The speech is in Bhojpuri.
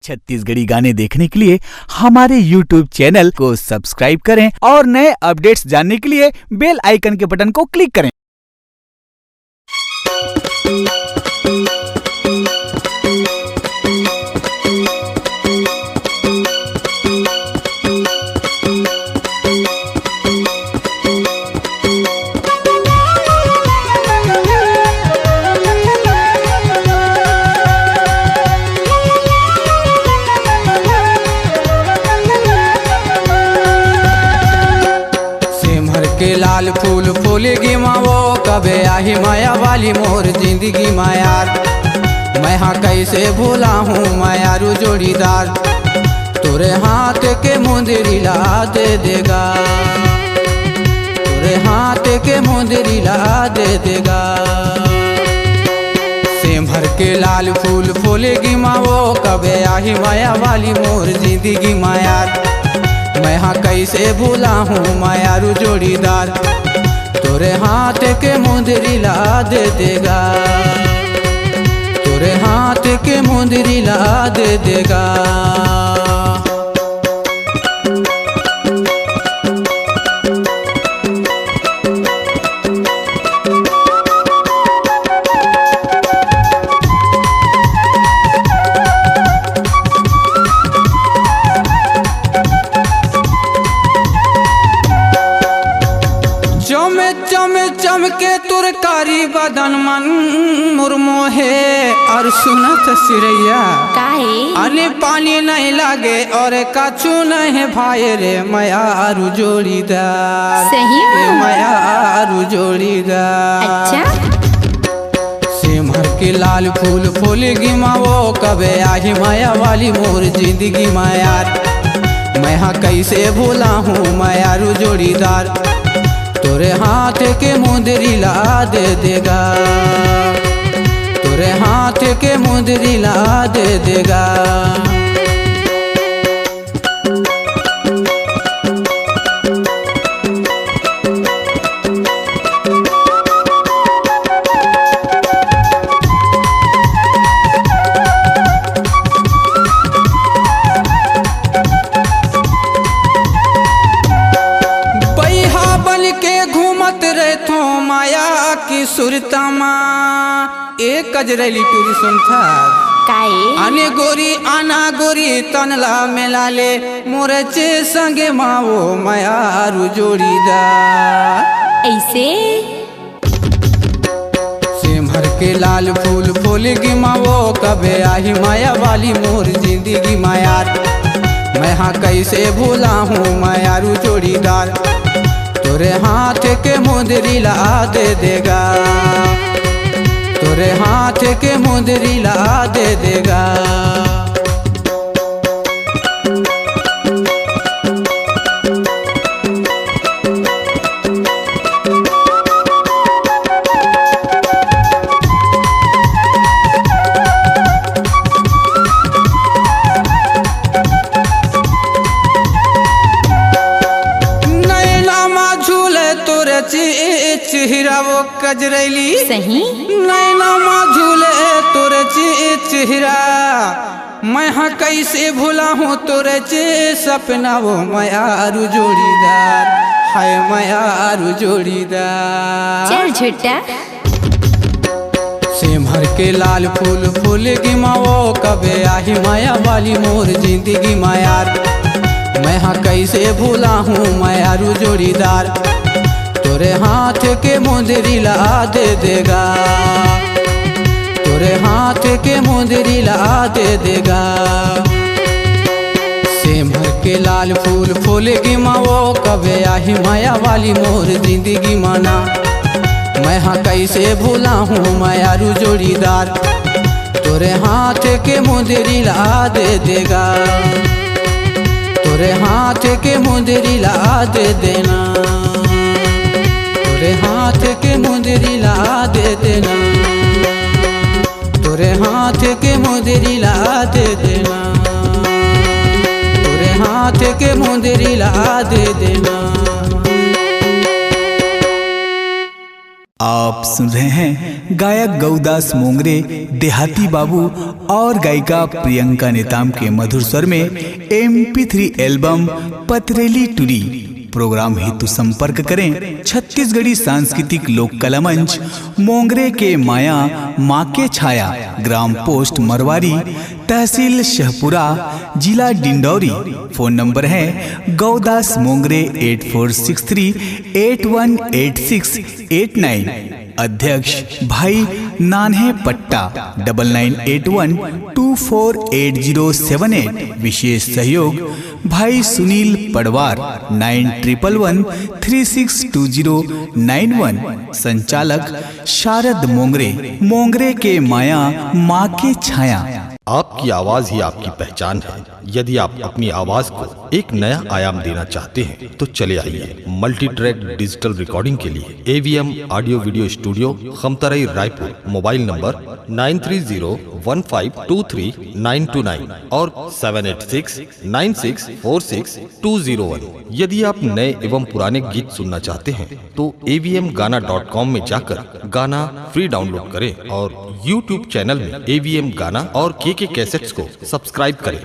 छत्तीसगढ़ी गाने देखने के लिए हमारे YouTube चैनल को सब्सक्राइब करें और नए अपडेट्स जानने के लिए बेल आइकन के बटन को क्लिक करें। लाल फूल फूलगी मावो कबे आही माया वाली मोर जिंदगी मायार। मैं हाँ कैसे भूला हूँ मायारू जोड़ीदार। तोरे हाथ के मुंदरी ला दे देगा, तोरे हाथ के मुंदरी ला दे देगा। सेमहर के लाल फूल फूलगी मावो कबे आही माया वाली मोर जिंदगी मायार। मैं हाँ कैसे भूला हूँ मायारू जोड़ीदार। तोरे हाथ के मुंदरी ला दे देगा, तोरे हाथ के मुंदरी ला दे देगा। चमके तुरकारी बदन मन मुरमो है और सुनत सिरैया अने पानी नहीं लागे और कछु नहीं भाई रे मायारू जोड़ीदार। सही मायारू जोड़ीदार। अच्छा सेमहर के लाल फूल फूलगी मावो कबे आही माया वाली मोर जिंदगी मायार। मैं हाँ कैसे भूला हूँ मायारू जोड़ीदार। तोरे हाथ के मुंदरी ला दे देगा, तोरे हाथ के मुंदरी ला दे देगा। सुरतमा एक कजरेली टूरी सुनता आने गोरी आना गोरी तनला मेला ले मोरचे संगे मावो मायारू जोड़ीदार। ऐसे सेमहर के लाल फूल फूलगी मावो कबे आही माया वाली मोर जिंदगी मायार। मैं हाँ कैसे भूला हूँ मायारू जोड़ीदार। तोरे हाथ के मुंदरी ला दे देगा, तोरे हाथ के मुंदरी ला दे देगा। चिहिरा वो कजरैली सही नैना माँ झूले तोरे चिहिरा। मैं हाँ कैसे भूला हूँ तोरे सपना वो मायारू जोड़ीदार। हाय मायारू जोड़ीदार। चल झूठा। सेमहर के लाल फूल फूलगी मावो कबे आही माया वाली मोर जिंदगी मायार। मैं हाँ कैसे भूला हूँ मायारू जोड़ीदार। तोरे हाथ के मुंदरी ला दे देगा, तोरे हाथ के मुंदरी ला दे देगा। सेमहर के लाल फूल फूलगी मावो कबे आही माया वाली मोर जिंदगी माना। मैं हाँ कैसे भूला हूँ मायारू जोड़ीदार। तोरे हाथ के मुंदरी ला दे देगा, तोरे हाथ के मुंदरी ला दे देना, तोरे हाथ के मुंदरी ला दे देना, तोरे हाथ के मुंदरी ला दे देना, तोरे हाथ के मुंदरी ला दे देना। आप सुन रहे हैं गायक गौदास मोंगरे, देहाती बाबू और गायिका प्रियंका नेताम के मधुर स्वर में MP3 एल्बम पथरेली टुरी। प्रोग्राम हेतु संपर्क करें छत्तीसगढ़ी सांस्कृतिक लोक कला मंच, मोंगरे के माया माँ के छाया, ग्राम पोस्ट मरवारी, तहसील शहपुरा, जिला डिंडौरी। फोन नंबर है गौदास मोंगरे 8463818689। अध्यक्ष भाई नान्हे पट्टा 9981248078। विशेष सहयोग भाई सुनील पडवार 9111362091। संचालक शारद मोंगरे, मोंगरे के माया माँ के छाया। आपकी आवाज ही आपकी पहचान है। यदि आप अपनी आवाज को एक नया आयाम देना चाहते हैं तो चले आइए मल्टी ट्रैक डिजिटल रिकॉर्डिंग के लिए AVM audio video studio, Khamtarai, Raipur. Mobile number 9301523929 और 7869646201। यदि आप नए एवं पुराने गीत सुनना चाहते हैं तो avmgana.com में जाकर गाना फ्री डाउनलोड करें और YouTube चैनल में AVM गाना और के कैसेट्स को सब्सक्राइब करें।